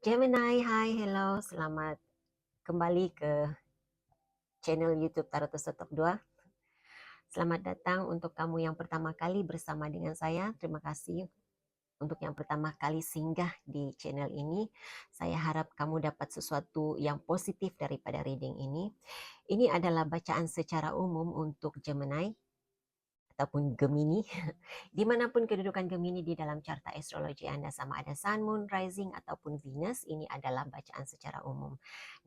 Gemini, hai, hello, selamat kembali ke channel YouTube Tarot Tosotok 2. Selamat datang untuk kamu yang pertama kali bersama dengan saya. Terima kasih untuk yang pertama kali singgah di channel ini. Saya harap kamu dapat sesuatu yang positif daripada reading ini. Ini adalah bacaan secara umum untuk Gemini ataupun Gemini. Dimanapun kedudukan Gemini di dalam carta astrologi Anda, sama ada Sun, Moon, Rising ataupun Venus, ini adalah bacaan secara umum.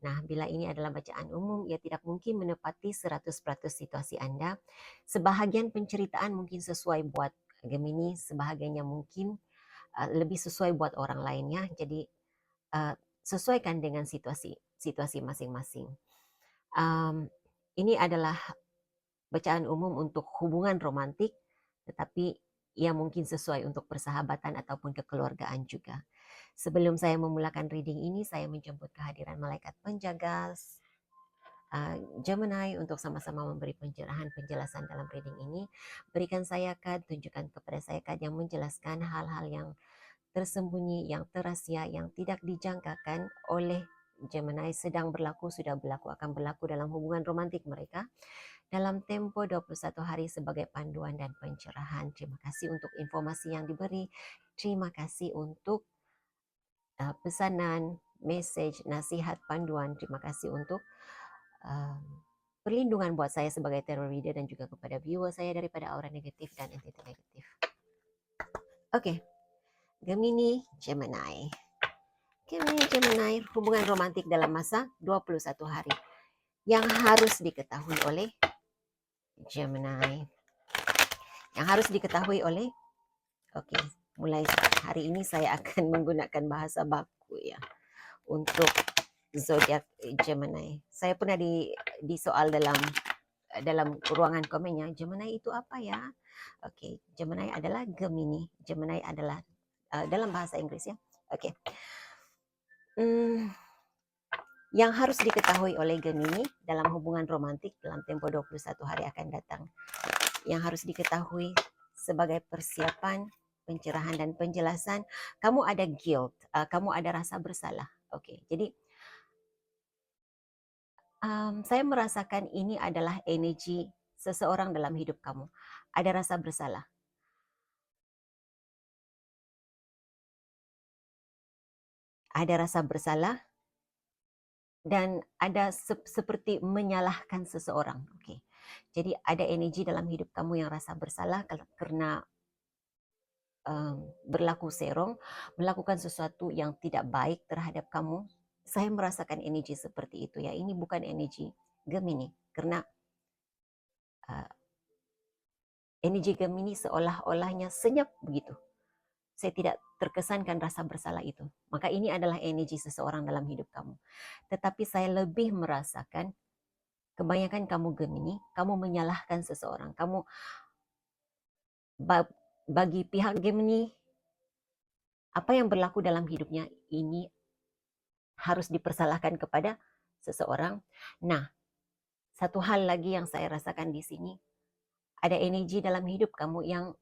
Nah, bila ini adalah bacaan umum, ia tidak mungkin menepati 100% situasi Anda. Sebahagian penceritaan mungkin sesuai buat Gemini, sebahagiannya mungkin lebih sesuai buat orang lainnya. Jadi sesuaikan dengan situasi masing-masing. Ini adalah bacaan umum untuk hubungan romantik, tetapi ia mungkin sesuai untuk persahabatan ataupun kekeluargaan juga. Sebelum saya memulakan reading ini, saya menjemput kehadiran malaikat penjaga Gemini untuk sama-sama memberi pencerahan penjelasan dalam reading ini. Berikan saya kad, tunjukkan kepada saya kad yang menjelaskan hal-hal yang tersembunyi, yang terasia, yang tidak dijangkakan oleh Gemini sedang berlaku, sudah berlaku, akan berlaku dalam hubungan romantik mereka dalam tempo 21 hari sebagai panduan dan pencerahan. Terima kasih untuk informasi yang diberi. Terima kasih untuk pesanan, message, nasihat, panduan. Terima kasih untuk perlindungan buat saya sebagai tarot reader dan juga kepada viewer saya daripada aura negatif dan entiti negatif. Oke, Gemini, Gemini. Gemini, Gemini, hubungan romantik dalam masa 21 hari. Yang harus diketahui oleh Gemini. Yang harus diketahui oleh, oke, mulai hari ini saya akan menggunakan bahasa baku ya untuk zodiak Gemini. Saya pernah di soal dalam ruangan komennya, Gemini itu apa ya? Oke, Gemini adalah Gemini. Gemini adalah dalam bahasa Inggris ya. Oke. Yang harus diketahui oleh Gemini dalam hubungan romantik dalam tempo 21 hari akan datang. Yang harus diketahui sebagai persiapan, pencerahan dan penjelasan, kamu ada guilt, kamu ada rasa bersalah. Oke, jadi saya merasakan ini adalah energi seseorang dalam hidup kamu. Ada rasa bersalah. Ada rasa bersalah dan ada seperti menyalahkan seseorang. Oke. Jadi ada energi dalam hidup kamu yang rasa bersalah karena berlaku serong, melakukan sesuatu yang tidak baik terhadap kamu. Saya merasakan energi seperti itu ya. Ini bukan energi Gemini karena energi Gemini seolah-olahnya senyap begitu. Saya tidak terkesankan rasa bersalah itu. Maka ini adalah energi seseorang dalam hidup kamu. Tetapi saya lebih merasakan kebanyakan kamu Gemini, kamu menyalahkan seseorang. Kamu bagi pihak Gemini, apa yang berlaku dalam hidupnya ini harus dipersalahkan kepada seseorang. Nah, satu hal lagi yang saya rasakan di sini, ada energi dalam hidup kamu yang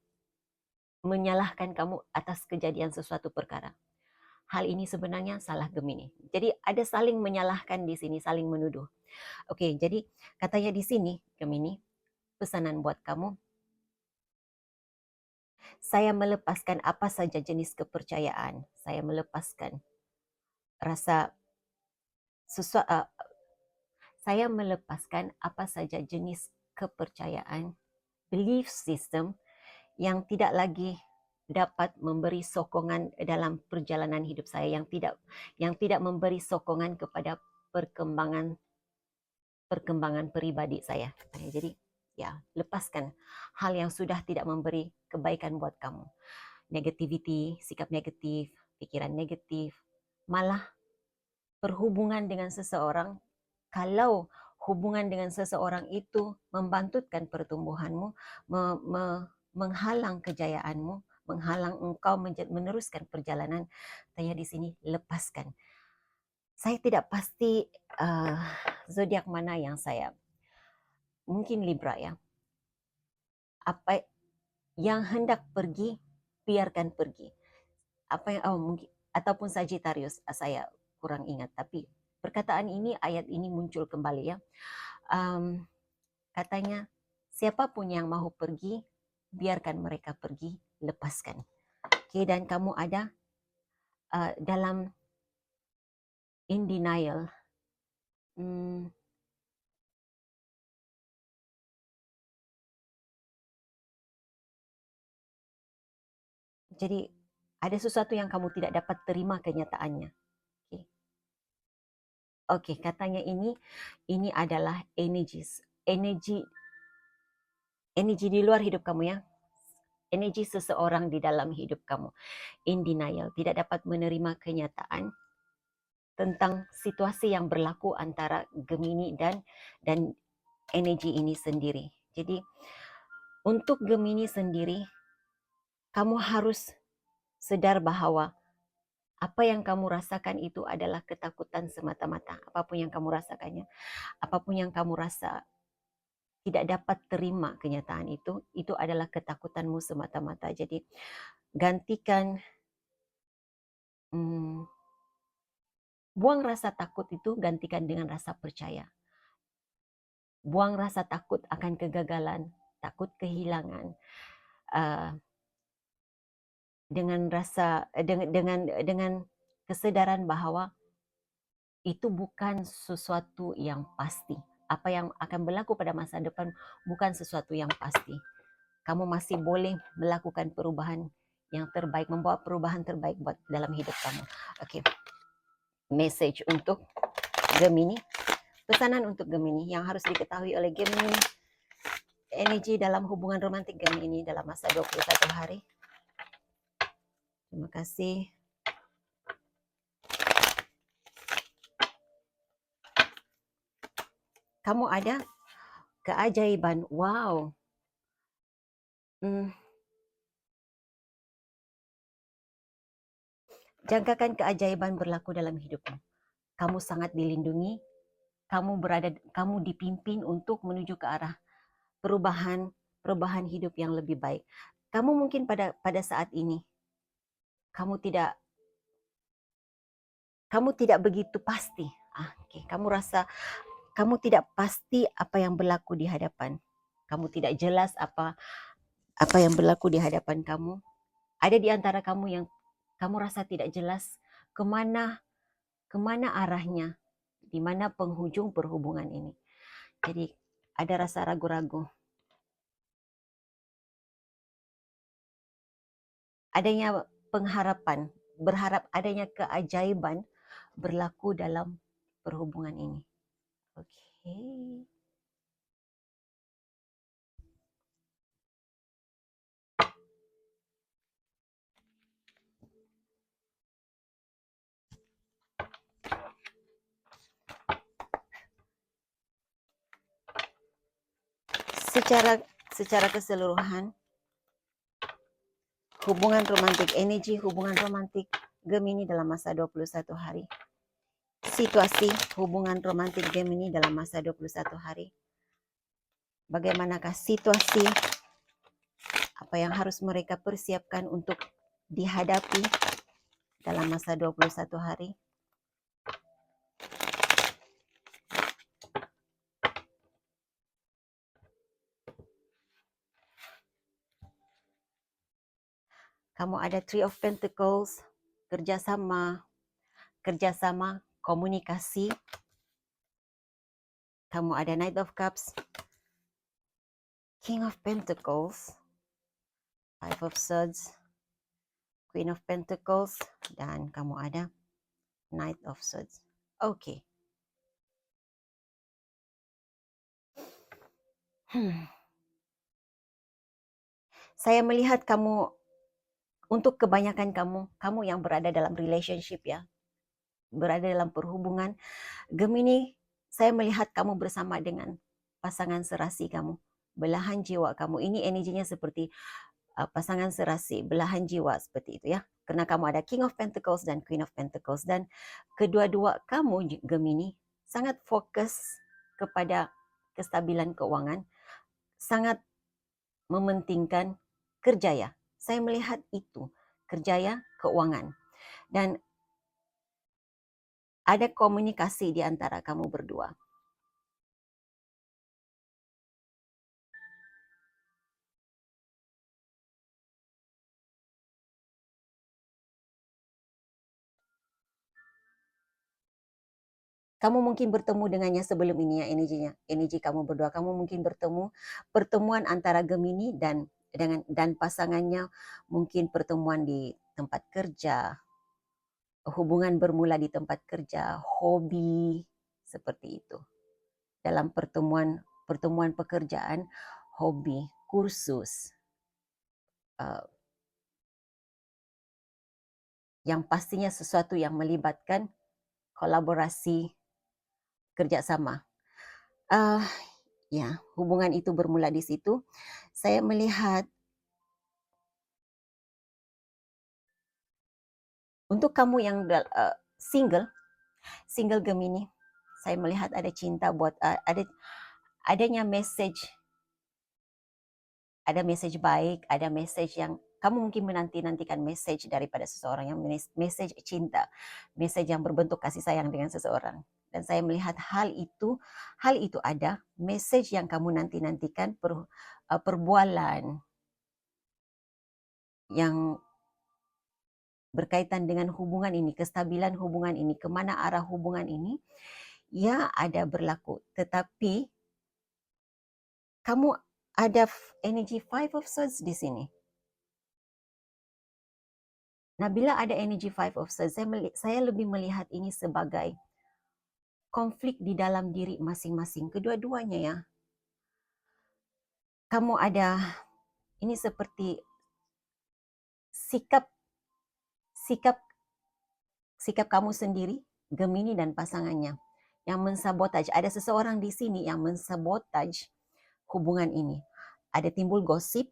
menyalahkan kamu atas kejadian sesuatu perkara. Hal ini sebenarnya salah Gemini. Jadi ada saling menyalahkan di sini, saling menuduh. Oke, jadi katanya di sini Gemini, pesanan buat kamu, saya melepaskan apa saja jenis kepercayaan. Saya melepaskan rasa saya melepaskan apa saja jenis kepercayaan, belief system yang tidak lagi dapat memberi sokongan dalam perjalanan hidup saya, yang tidak memberi sokongan kepada perkembangan pribadi saya. Jadi ya, lepaskan hal yang sudah tidak memberi kebaikan buat kamu. Negativity, sikap negatif, pikiran negatif, malah perhubungan dengan seseorang, kalau hubungan dengan seseorang itu membantutkan pertumbuhanmu, menghalang kejayaanmu, menghalang engkau meneruskan perjalanan, tanya di sini, lepaskan. Saya tidak pasti zodiak mana yang saya, mungkin Libra ya. Apa yang hendak pergi, biarkan pergi. Apa yang mungkin ataupun Sagittarius, saya kurang ingat, tapi perkataan ini, ayat ini muncul kembali ya. Katanya, siapapun yang mau pergi, biarkan mereka pergi, lepaskan. Okay, dan kamu ada dalam in denial. Jadi ada sesuatu yang kamu tidak dapat terima kenyataannya. Oke, katanya ini adalah energi di luar hidup kamu ya. Energi seseorang di dalam hidup kamu. In denial, tidak dapat menerima kenyataan tentang situasi yang berlaku antara Gemini dan energi ini sendiri. Jadi untuk Gemini sendiri, kamu harus sadar bahwa apa yang kamu rasakan itu adalah ketakutan semata-mata. Apapun yang kamu rasakannya, apapun yang kamu rasa tidak dapat terima kenyataan itu adalah ketakutanmu semata-mata. Jadi gantikan, buang rasa takut itu, gantikan dengan rasa percaya. Buang rasa takut akan kegagalan, takut kehilangan, dengan kesadaran bahwa itu bukan sesuatu yang pasti. Apa yang akan berlaku pada masa depan bukan sesuatu yang pasti. Kamu masih boleh melakukan perubahan yang terbaik, membawa perubahan terbaik buat dalam hidup kamu. Oke. Message untuk Gemini. Pesanan untuk Gemini yang harus diketahui oleh Gemini. Energi dalam hubungan romantik Gemini dalam masa 21 hari. Terima kasih. Kamu ada keajaiban. Wow. Jangkakan keajaiban berlaku dalam hidupmu. Kamu sangat dilindungi. Kamu dipimpin untuk menuju ke arah perubahan hidup yang lebih baik. Kamu mungkin pada saat ini kamu tidak begitu pasti. Kamu rasa kamu tidak pasti apa yang berlaku di hadapan. Kamu tidak jelas apa yang berlaku di hadapan kamu. Ada di antara kamu yang kamu rasa tidak jelas kemana arahnya, di mana penghujung perhubungan ini. Jadi ada rasa ragu-ragu. Adanya pengharapan, berharap adanya keajaiban berlaku dalam perhubungan ini. Oke. Secara keseluruhan, energi hubungan romantik Gemini dalam masa 21 hari. Situasi hubungan romantik Gemini dalam masa 21 hari. Bagaimanakah situasi, apa yang harus mereka persiapkan untuk dihadapi dalam masa 21 hari. Kamu ada Three of Pentacles, kerjasama, komunikasi. Kamu ada Knight of Cups, King of Pentacles, Five of Swords, Queen of Pentacles, dan kamu ada Knight of Swords. Oke. Saya melihat kamu, untuk kebanyakan kamu yang berada dalam relationship ya, berada dalam perhubungan, Gemini, saya melihat kamu bersama dengan pasangan serasi kamu, belahan jiwa kamu. Ini energinya seperti pasangan serasi, belahan jiwa seperti itu ya. Karena kamu ada King of Pentacles dan Queen of Pentacles. Dan kedua-dua kamu Gemini sangat fokus kepada kestabilan keuangan, sangat mementingkan kerja ya. Saya melihat itu, kerja ya, keuangan. Dan ada komunikasi di antara kamu berdua. Kamu mungkin bertemu dengannya sebelum ini ya, energi kamu berdua. Kamu mungkin bertemu pertemuan antara Gemini dan pasangannya, mungkin pertemuan di tempat kerja, hubungan bermula di tempat kerja, hobi, seperti itu. Dalam pertemuan pekerjaan, hobi, kursus, yang pastinya sesuatu yang melibatkan kolaborasi, kerjasama. Ya, hubungan itu bermula di situ. Saya melihat untuk kamu yang single Gemini, saya melihat ada cinta buat adanya message, ada message baik, ada message yang kamu mungkin menanti-nantikan message daripada seseorang, yang message cinta, message yang berbentuk kasih sayang dengan seseorang. Dan saya melihat hal itu ada, message yang kamu nanti-nantikan, perbualan yang berkaitan dengan hubungan ini, kestabilan hubungan ini, kemana arah hubungan ini, ya ada berlaku. Tetapi kamu ada energi Five of Swords di sini. Nah, bila ada energi Five of Swords, saya lebih melihat ini sebagai konflik di dalam diri masing-masing, kedua-duanya ya. Kamu ada, ini seperti sikap kamu sendiri, Gemini dan pasangannya, yang mensabotaj. Ada seseorang di sini yang mensabotaj hubungan ini. Ada timbul gosip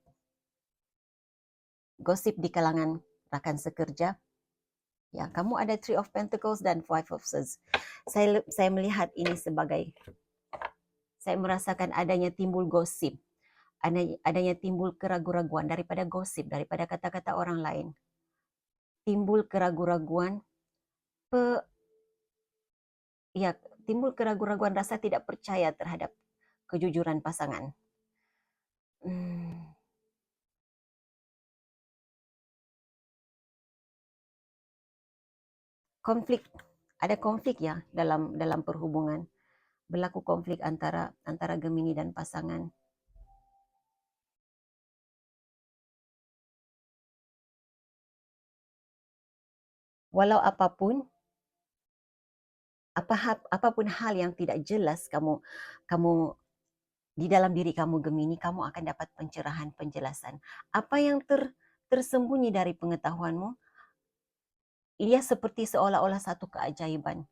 di kalangan rakan sekerja. Ya, kamu ada Three of Pentacles dan Five of Swords. Saya melihat ini sebagai, saya merasakan adanya timbul gosip, adanya timbul keraguan-raguan daripada gosip, daripada kata-kata orang lain. Timbul keraguan-raguan, timbul keraguan-raguan, rasa tidak percaya terhadap kejujuran pasangan. Konflik, ada konflik ya dalam perhubungan. Berlaku konflik antara Gemini dan pasangan. Walau apapun hal yang tidak jelas kamu di dalam diri kamu Gemini, kamu akan dapat pencerahan, penjelasan. Apa yang tersembunyi dari pengetahuanmu, ia seperti seolah-olah satu keajaiban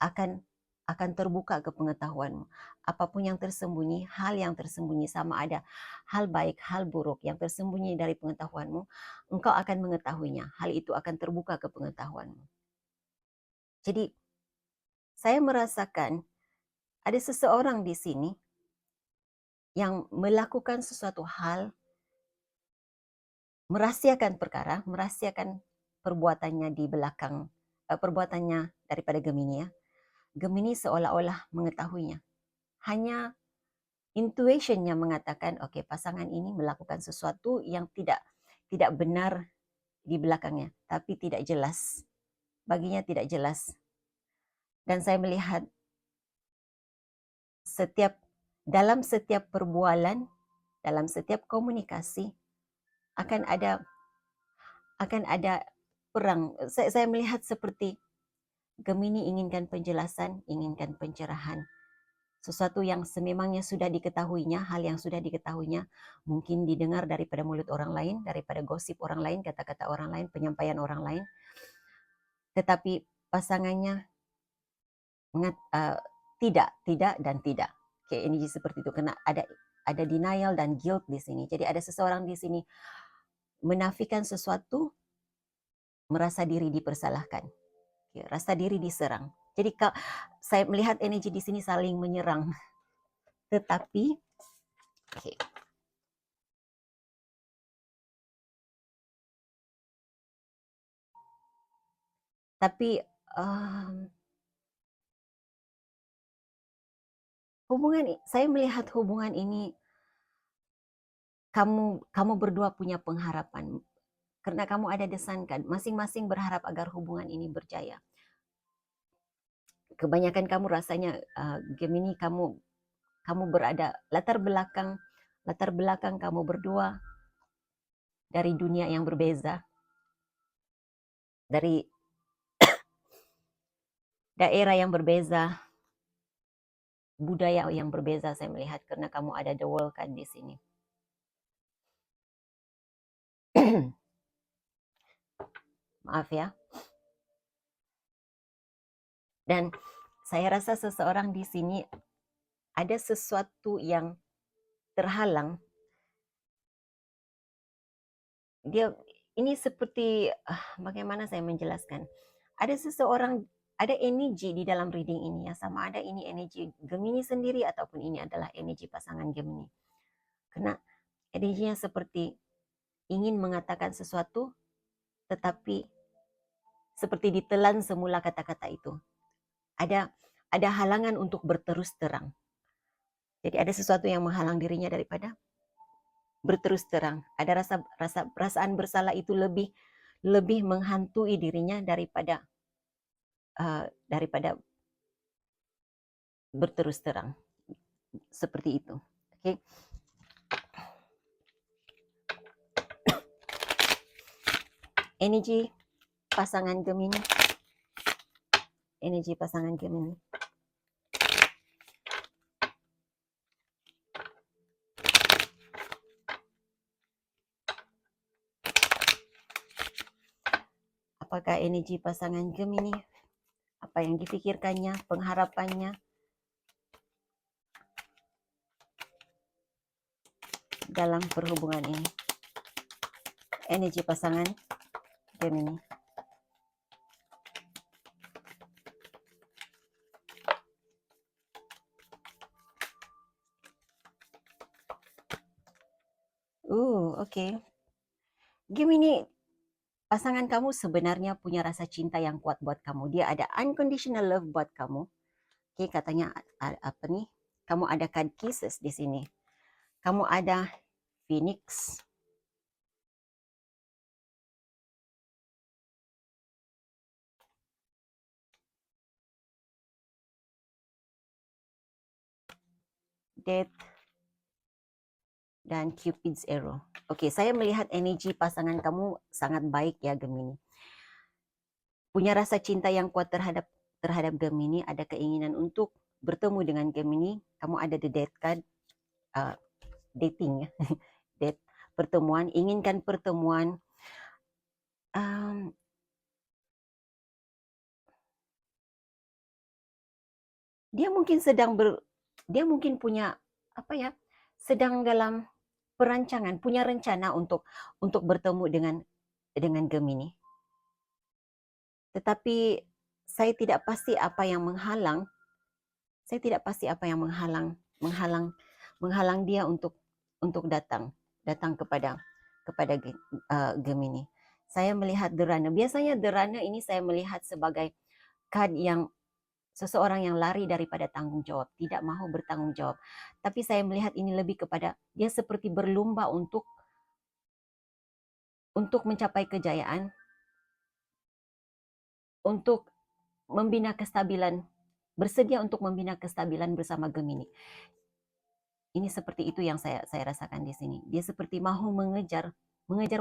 akan terbuka ke pengetahuanmu. Apapun yang tersembunyi, hal yang tersembunyi, sama ada hal baik, hal buruk yang tersembunyi dari pengetahuanmu, engkau akan mengetahuinya. Hal itu akan terbuka ke pengetahuanmu. Jadi, saya merasakan ada seseorang di sini yang melakukan sesuatu hal, merahasiakan perkara, merahasiakan perbuatannya di belakang, perbuatannya daripada Gemini ya. Gemini seolah-olah mengetahuinya. Hanya intuitionnya mengatakan, oke, pasangan ini melakukan sesuatu yang tidak benar di belakangnya, tapi tidak jelas. Baginya tidak jelas. Dan saya melihat dalam setiap perbualan, dalam setiap komunikasi akan ada perang. Saya melihat seperti Gemini inginkan penjelasan, inginkan pencerahan. Sesuatu yang sememangnya sudah diketahuinya, hal yang sudah diketahuinya, mungkin didengar daripada mulut orang lain, daripada gosip orang lain, kata-kata orang lain, penyampaian orang lain. Tetapi pasangannya tidak dan tidak. Kayak energi seperti itu, karena ada denial dan guilt di sini. Jadi ada seseorang di sini menafikan sesuatu, merasa diri dipersalahkan, rasa diri diserang. Jadi saya melihat energi di sini saling menyerang. Tetapi Tapi saya melihat hubungan ini, kamu berdua punya pengharapan. Karena kamu ada desankan, masing-masing berharap agar hubungan ini berjaya. Kebanyakan kamu rasanya Gemini, kamu berada latar belakang kamu berdua dari dunia yang berbeza, dari daerah yang berbeza, budaya yang berbeza. Saya melihat karena kamu ada the world card di sini. Maaf ya. Dan saya rasa seseorang di sini ada sesuatu yang terhalang. Ini seperti bagaimana saya menjelaskan? Ada seseorang, ada energi di dalam reading ini ya, sama ada ini energi Gemini sendiri ataupun ini adalah energi pasangan Gemini. Karena energinya seperti ingin mengatakan sesuatu, tetapi seperti ditelan semula kata-kata itu. Ada halangan untuk berterus terang. Jadi ada sesuatu yang menghalang dirinya daripada berterus terang. Ada perasaan bersalah itu lebih menghantui dirinya daripada berterus terang. Seperti itu. Oke. Energi pasangan Gemini. Energi pasangan Gemini. Apakah energi pasangan Gemini? Apa yang dipikirkannya, pengharapannya dalam perhubungan ini? Energi pasangan Gemini. Okay. Gemini, pasangan kamu sebenarnya punya rasa cinta yang kuat buat kamu. Dia ada unconditional love buat kamu. Oke, katanya apa nih? Kamu ada card kisses di sini. Kamu ada Phoenix. Death dan Cupid's Arrow. Oke, saya melihat energi pasangan kamu sangat baik ya Gemini. Punya rasa cinta yang kuat terhadap Gemini, ada keinginan untuk bertemu dengan Gemini. Kamu ada the Death card, dating ya, date, pertemuan, inginkan pertemuan. Dia mungkin punya apa ya, sedang dalam perancangan, punya rencana untuk bertemu dengan Gemini. Tetapi saya tidak pasti apa yang menghalang. Saya tidak pasti apa yang menghalang dia untuk datang kepada Gemini. Saya melihat The Runner. Biasanya The Runner ini saya melihat sebagai card yang seseorang yang lari daripada tanggung jawab, tidak mau bertanggung jawab. Tapi saya melihat ini lebih kepada dia seperti berlomba untuk mencapai kejayaan, untuk membina kestabilan, bersedia untuk membina kestabilan bersama Gemini. Ini seperti itu yang saya rasakan di sini. Dia seperti mau mengejar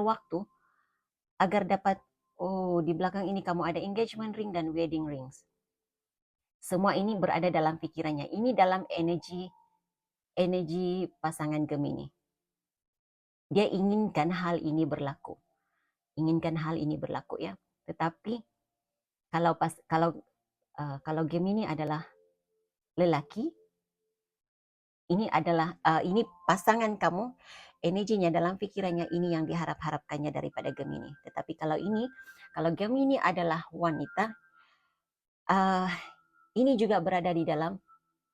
waktu agar dapat, di belakang ini kamu ada engagement ring dan wedding rings. Semua ini berada dalam pikirannya. Ini dalam energi pasangan Gemini. Dia inginkan hal ini berlaku. Ya. Tetapi kalau Gemini adalah lelaki, ini pasangan kamu, energinya dalam pikirannya ini yang diharap-harapkannya daripada Gemini. Tetapi kalau Gemini adalah wanita, ini juga berada di dalam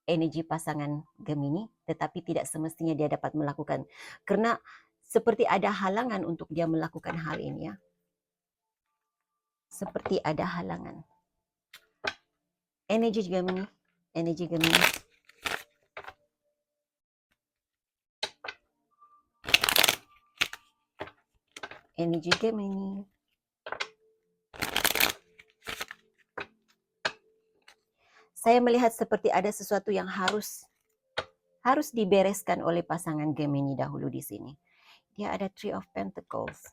energi pasangan Gemini, tetapi tidak semestinya dia dapat melakukan. Karena seperti ada halangan untuk dia melakukan hal ini ya. seperti ada halangan. Energi Gemini, energi Gemini. Energi Gemini. Saya melihat seperti ada sesuatu yang harus dibereskan oleh pasangan Gemini dahulu di sini. Dia ada Three of Pentacles.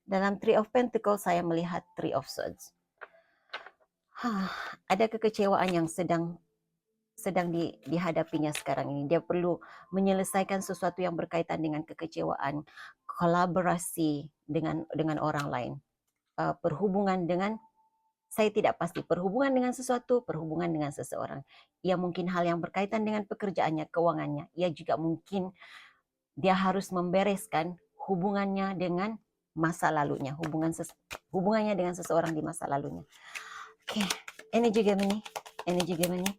Dalam Three of Pentacles saya melihat Three of Swords. Ada kekecewaan yang sedang dihadapinya sekarang ini. Dia perlu menyelesaikan sesuatu yang berkaitan dengan kekecewaan, kolaborasi dengan orang lain, perhubungan dengan, saya tidak pasti, perhubungan dengan sesuatu, perhubungan dengan seseorang. Ia mungkin hal yang berkaitan dengan pekerjaannya, keuangannya. Ia juga mungkin dia harus membereskan hubungannya dengan masa lalunya, hubungannya dengan seseorang di masa lalunya. Oke, energi Gemini, energi Gemini.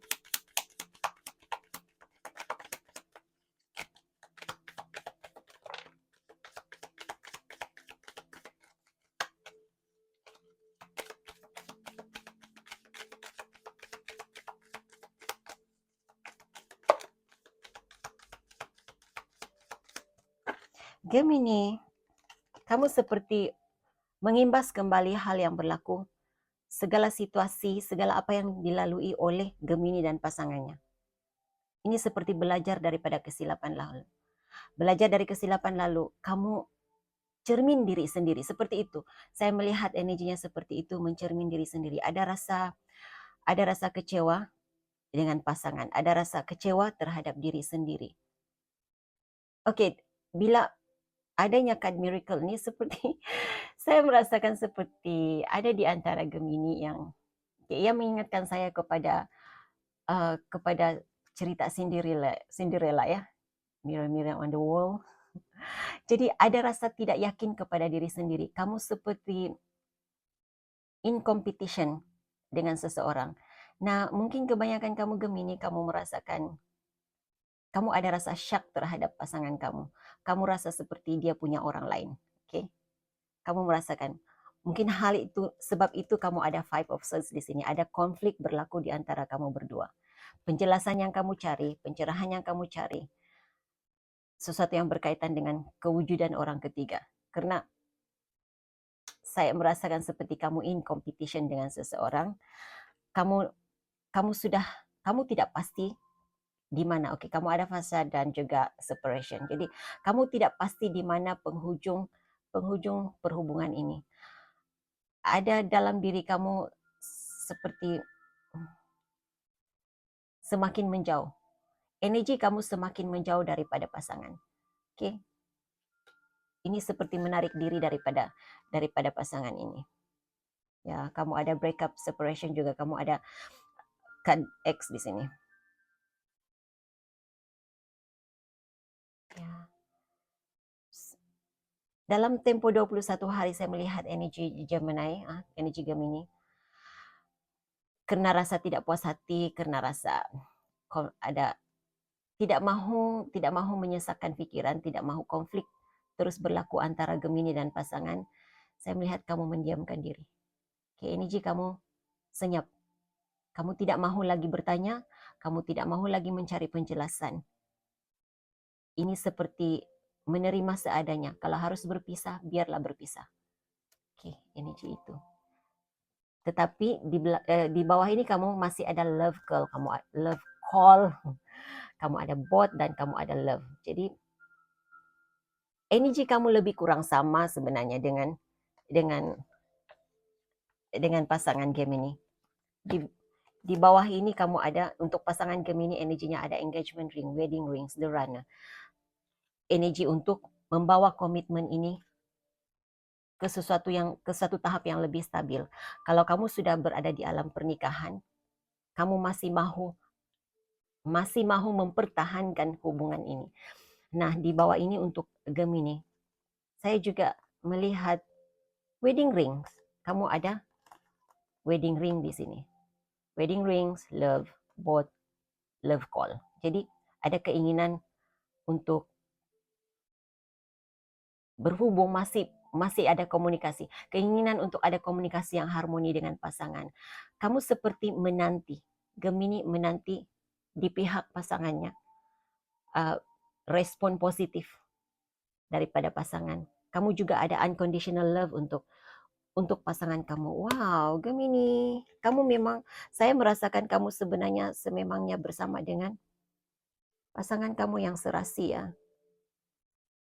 Gemini, kamu seperti mengimbas kembali hal yang berlaku, segala situasi, segala apa yang dilalui oleh Gemini dan pasangannya. Ini seperti belajar daripada kesilapan lalu. Belajar dari kesilapan lalu, kamu cermin diri sendiri, seperti itu. Saya melihat energinya seperti itu, mencermin diri sendiri. Ada rasa kecewa dengan pasangan, ada rasa kecewa terhadap diri sendiri. Oke, bila adanya card miracle ini seperti saya merasakan seperti ada di antara Gemini yang ia mengingatkan saya kepada cerita Cinderella ya, Mirror on the Wall. Jadi ada rasa tidak yakin kepada diri sendiri. Kamu seperti in competition dengan seseorang. Nah, mungkin kebanyakan kamu Gemini, kamu merasakan kamu ada rasa syak terhadap pasangan kamu. Kamu rasa seperti dia punya orang lain. Oke? Kamu merasakan mungkin hal itu, sebab itu kamu ada Five of Swords di sini. Ada konflik berlaku di antara kamu berdua. Penjelasan yang kamu cari, pencerahan yang kamu cari, sesuatu yang berkaitan dengan kewujudan orang ketiga. Karena saya merasakan seperti kamu in competition dengan seseorang. Kamu tidak pasti di mana. Oke, kamu ada fase dan juga separation. Jadi kamu tidak pasti di mana penghujung perhubungan ini. Ada dalam diri kamu seperti semakin menjauh. Energi kamu semakin menjauh daripada pasangan. Oke. Ini seperti menarik diri daripada pasangan ini. Ya, kamu ada breakup, separation, juga kamu ada card X di sini. Ya. Dalam tempo 21 hari saya melihat energi Gemini, energi Gemini. Karena rasa tidak puas hati, karena rasa ada tidak mahu menyesakkan pikiran, tidak mahu konflik terus berlaku antara Gemini dan pasangan, saya melihat kamu mendiamkan diri. Oke, energi kamu senyap. Kamu tidak mahu lagi bertanya, kamu tidak mahu lagi mencari penjelasan. Ini seperti menerima seadanya. Kalau harus berpisah, biarlah berpisah. Oke, energi itu. Tetapi di bawah ini kamu masih ada love call, kamu ada both dan kamu ada love. Jadi energi kamu lebih kurang sama sebenarnya dengan pasangan Gemini. Di bawah ini kamu ada, untuk pasangan Gemini energinya ada engagement ring, wedding rings, the runner. Energi untuk membawa komitmen ini ke satu tahap yang lebih stabil. Kalau kamu sudah berada di alam pernikahan, kamu masih mahu mempertahankan hubungan ini. Nah, di bawah ini untuk Gemini, saya juga melihat wedding rings. Kamu ada wedding ring di sini. Wedding rings, love, both, love call. Jadi ada keinginan untuk berhubung, masih ada komunikasi, keinginan untuk ada komunikasi yang harmoni dengan pasangan. Kamu seperti menanti, Gemini menanti di pihak pasangannya respon positif daripada pasangan. Kamu juga ada unconditional love untuk pasangan kamu. Wow, Gemini, kamu memang, saya merasakan kamu sebenarnya sememangnya bersama dengan pasangan kamu yang serasi ya,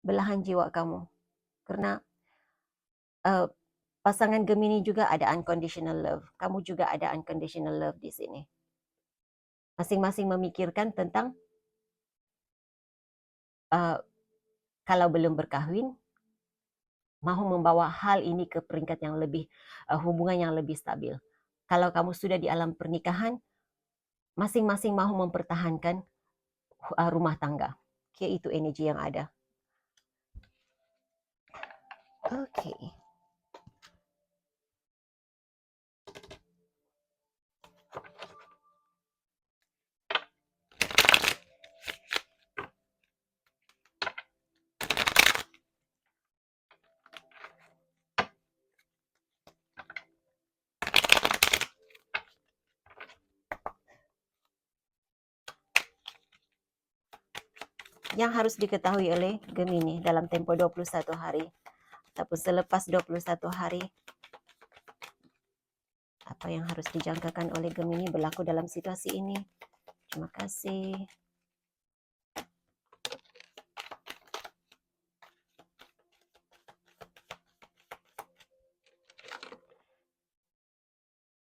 belahan jiwa kamu. Karena pasangan Gemini juga ada unconditional love. Kamu juga ada unconditional love di sini. Masing-masing memikirkan tentang kalau belum berkahwin, mahu membawa hal ini ke peringkat yang lebih, hubungan yang lebih stabil. Kalau kamu sudah di alam pernikahan, masing-masing mahu mempertahankan rumah tangga. Oke, itu energi yang ada. Oke. Yang harus diketahui oleh Gemini dalam tempo 21 hari ataupun selepas 21 hari, apa yang harus dijangkakan oleh Gemini berlaku dalam situasi ini. Terima kasih.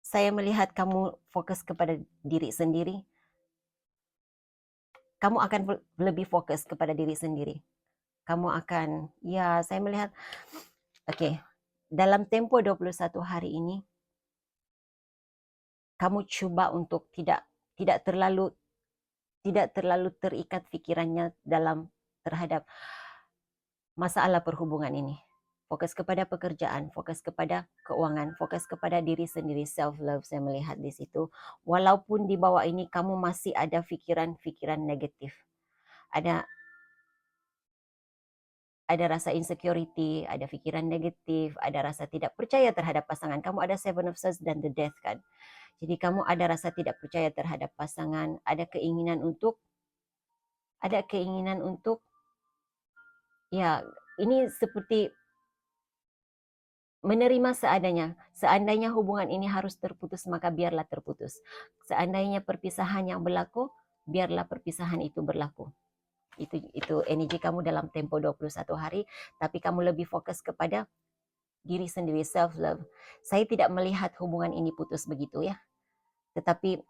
Saya melihat kamu fokus kepada diri sendiri. Kamu akan lebih fokus kepada diri sendiri. Kamu akan, ya saya melihat, oke, dalam tempo 21 hari ini, kamu coba untuk tidak terlalu terikat pikirannya terhadap masalah perhubungan ini. Fokus kepada pekerjaan, fokus kepada keuangan, fokus kepada diri sendiri, self love saya melihat di situ. Walaupun di bawah ini kamu masih ada pikiran-pikiran negatif. Ada rasa insecurity, ada pikiran negatif, ada rasa tidak percaya terhadap pasangan. Kamu ada Seven of Swords dan The Death kan. Jadi kamu ada rasa tidak percaya terhadap pasangan, ada keinginan untuk ya, ini seperti menerima seadanya. Seandainya hubungan ini harus terputus, maka biarlah terputus. Seandainya perpisahan yang berlaku, biarlah perpisahan itu berlaku. Itu energi kamu dalam tempo 21 hari, tapi kamu lebih fokus kepada diri sendiri, self love. Saya tidak melihat hubungan ini putus begitu ya. Tetapi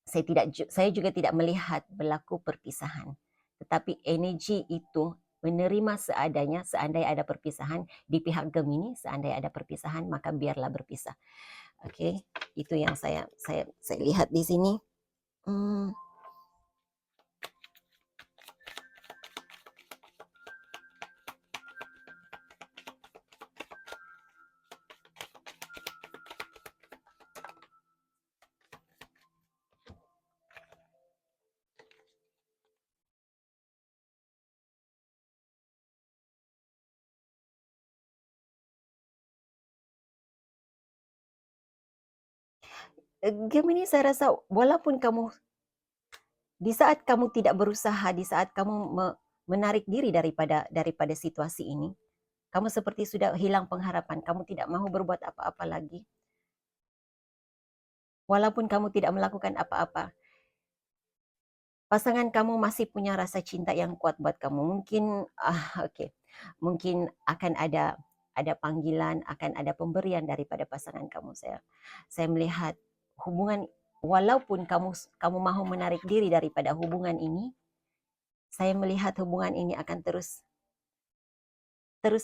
saya juga tidak melihat berlaku perpisahan. Tetapi energi itu menerima seadanya. Seandainya ada perpisahan di pihak Gemini, seandainya ada perpisahan, maka biarlah berpisah. Oke, itu yang saya lihat di sini. Gemini, saya rasa walaupun kamu di saat kamu tidak berusaha, di saat kamu menarik diri daripada situasi ini, kamu seperti sudah hilang pengharapan, kamu tidak mau berbuat apa-apa lagi. Walaupun kamu tidak melakukan apa-apa, pasangan kamu masih punya rasa cinta yang kuat buat kamu. Mungkin akan ada panggilan, akan ada pemberian daripada pasangan kamu. Saya melihat hubungan, walaupun kamu mahu menarik diri daripada hubungan ini, saya melihat hubungan ini akan terus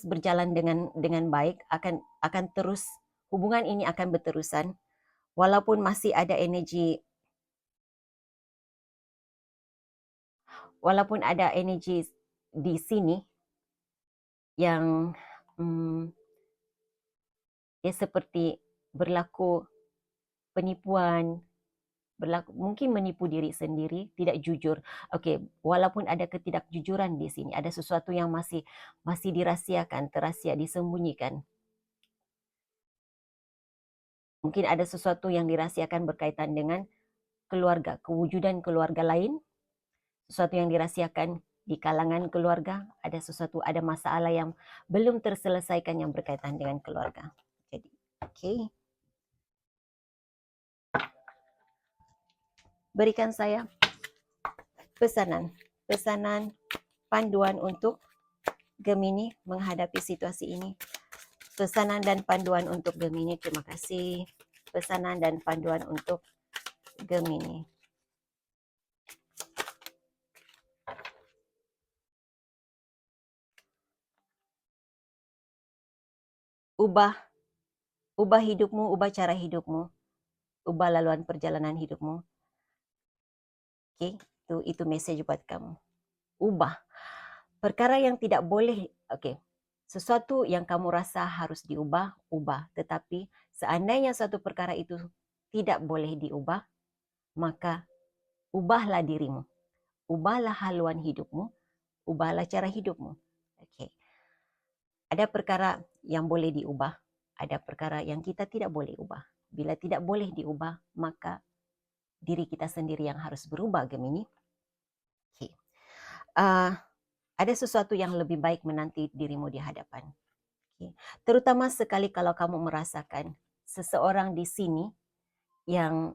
berjalan dengan baik, akan terus, hubungan ini akan berterusan walaupun masih ada energi di sini yang seperti berlaku penipuan, mungkin menipu diri sendiri, tidak jujur. Oke, walaupun ada ketidakjujuran di sini, ada sesuatu yang masih dirahasiakan, terahsia, disembunyikan. Mungkin ada sesuatu yang dirahasiakan berkaitan dengan keluarga, kewujudan keluarga lain, sesuatu yang dirahasiakan di kalangan keluarga, ada masalah yang belum terselesaikan yang berkaitan dengan keluarga. Jadi, oke. Berikan saya pesanan panduan untuk Gemini menghadapi situasi ini. Pesanan dan panduan untuk Gemini. Terima kasih. Pesanan dan panduan untuk Gemini. Ubah hidupmu, ubah cara hidupmu, ubah laluan perjalanan hidupmu. Oke, itu message buat kamu. Ubah. Perkara yang tidak boleh, oke. Sesuatu yang kamu rasa harus diubah, ubah. Tetapi seandainya suatu perkara itu tidak boleh diubah, maka ubahlah dirimu. Ubahlah haluan hidupmu, ubahlah cara hidupmu. Oke. Ada perkara yang boleh diubah, ada perkara yang kita tidak boleh ubah. Bila tidak boleh diubah, maka diri kita sendiri yang harus berubah, Gemini. Oke. Ada sesuatu yang lebih baik menanti dirimu di hadapan. Okay. Terutama sekali kalau kamu merasakan seseorang di sini yang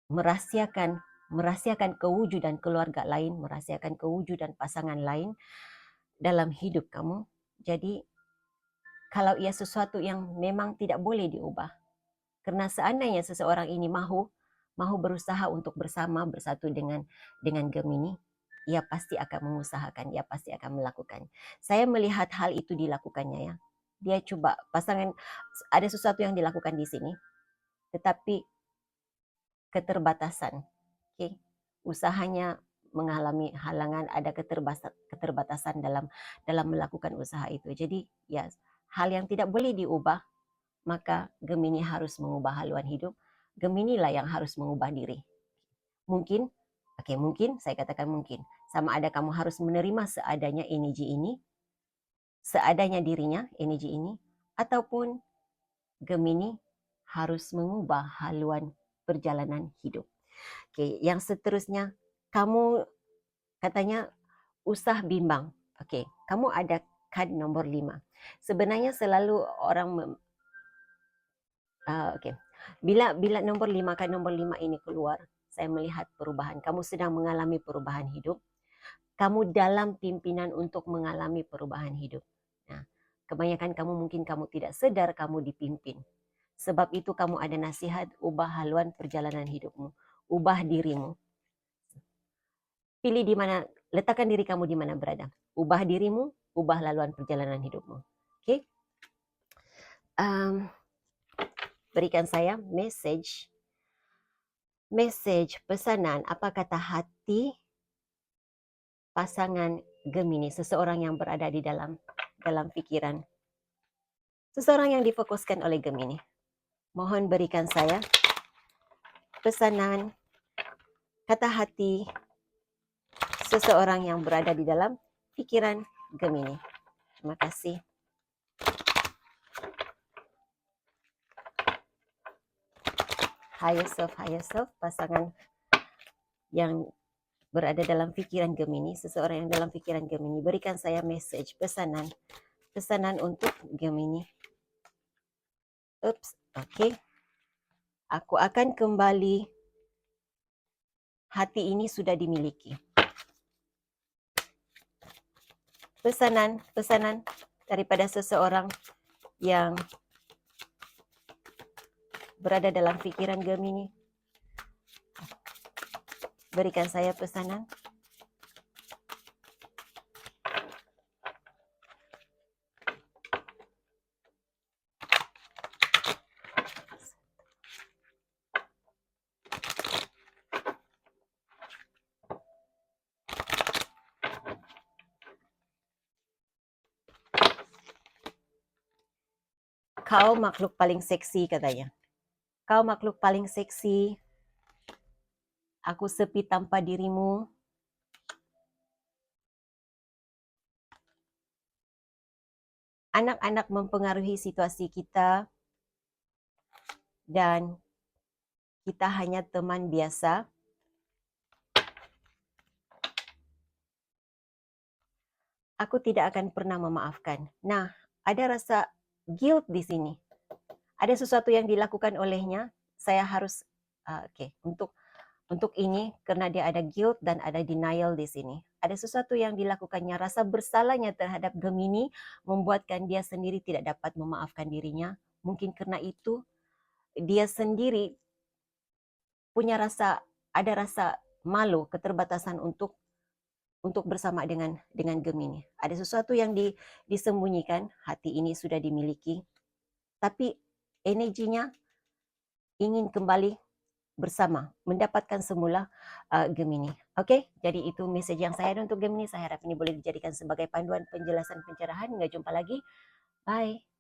merahasiakan kewujudan keluarga lain, merahasiakan kewujudan pasangan lain dalam hidup kamu. Jadi kalau ia sesuatu yang memang tidak boleh diubah, karena seandainya seseorang ini mahu berusaha untuk bersatu dengan Gemini, ia pasti akan mengusahakan, ia pasti akan melakukan. Saya melihat hal itu dilakukannya ya. Dia coba ada sesuatu yang dilakukan di sini, tetapi keterbatasan. Okay. Usahanya mengalami halangan, ada keterbatasan dalam melakukan usaha itu. Jadi ya, hal yang tidak boleh diubah, maka Gemini harus mengubah haluan hidup. Gemini lah yang harus mengubah diri. Mungkin, saya katakan mungkin. Sama ada kamu harus menerima seadanya energi ini, seadanya dirinya, energi ini, ataupun Gemini harus mengubah haluan perjalanan hidup. Oke, yang seterusnya, kamu katanya usah bimbang. Oke, kamu ada kad nomor 5. Sebenarnya selalu orang Bila nomor 5, kad nomor 5 ini keluar, saya melihat perubahan. Kamu sedang mengalami perubahan hidup. Kamu dalam pimpinan untuk mengalami perubahan hidup. Nah, kebanyakan mungkin kamu tidak sadar kamu dipimpin. Sebab itu kamu ada nasihat, ubah haluan perjalanan hidupmu. Ubah dirimu. Pilih di mana, letakkan diri kamu di mana berada. Ubah dirimu, ubah laluan perjalanan hidupmu. Oke? Berikan saya message, pesanan, apa kata hati pasangan Gemini, seseorang yang berada di dalam pikiran. Seseorang yang difokuskan oleh Gemini. Mohon berikan saya pesanan, kata hati seseorang yang berada di dalam pikiran Gemini. Terima kasih. Higher self, pasangan yang berada dalam pikiran Gemini, seseorang yang dalam pikiran Gemini, berikan saya message, pesanan untuk Gemini. Oke. Aku akan kembali. Hati ini sudah dimiliki. Pesanan daripada seseorang yang berada dalam pikiran Gemini. Berikan saya pesanan. Kau makhluk paling seksi, katanya. Kau makhluk paling seksi. Aku sepi tanpa dirimu. Anak-anak mempengaruhi situasi kita dan kita hanya teman biasa. Aku tidak akan pernah memaafkan. Nah, ada rasa guilt di sini. Ada sesuatu yang dilakukan olehnya. Saya harus untuk ini karena dia ada guilt dan ada denial di sini. Ada sesuatu yang dilakukannya, rasa bersalahnya terhadap Gemini membuatkan dia sendiri tidak dapat memaafkan dirinya. Mungkin karena itu dia sendiri punya ada rasa malu, keterbatasan untuk bersama dengan Gemini. Ada sesuatu yang disembunyikan, hati ini sudah dimiliki, tapi energinya ingin kembali bersama, mendapatkan semula Gemini. Oke, jadi itu message yang saya ada untuk Gemini. Saya harap ini boleh dijadikan sebagai panduan penjelasan pencerahan. Hingga jumpa lagi. Bye.